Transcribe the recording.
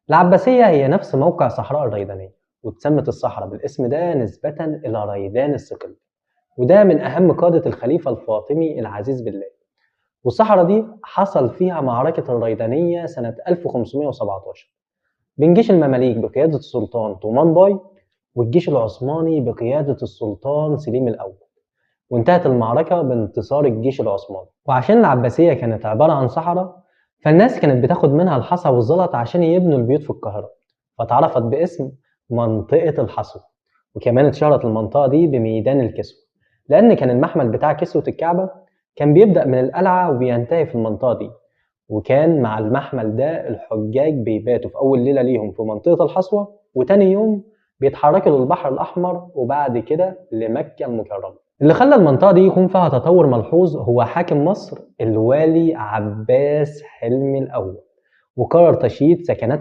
العباسية هي نفس موقع صحراء الريدانية، واتسمت الصحراء بالاسم ده نسبة إلى ريدان الصقلي، وده من أهم قادة الخليفة الفاطمي العزيز بالله. والصحراء دي حصل فيها معركة الريدانية سنة 1517 بين جيش المماليك بقيادة السلطان طومان باي والجيش العثماني بقيادة السلطان سليم الأول، وانتهت المعركة بانتصار الجيش العثماني. وعشان العباسية كانت عبارة عن صحراء، فالناس كانت بتاخد منها الحصى والزلط عشان يبنوا البيوت في القاهرة، فتعرفت باسم منطقة الحصو. وكمان اتشهرت المنطقة دي بميدان الكسوة، لأن كان المحمل بتاع كسوة الكعبة كان بيبدأ من القلعة وبينتهي في المنطقة دي. وكان مع المحمل ده الحجاج بيباتوا في أول ليلة ليهم في منطقة الحصوة، وتاني يوم بيتحركوا للبحر الأحمر وبعد كده لمكة المكرمة. اللي خلى المنطقة دي يكون فيها تطور ملحوظ هو حاكم مصر الوالي عباس حلمي الأول، وقرر تشييد سكنات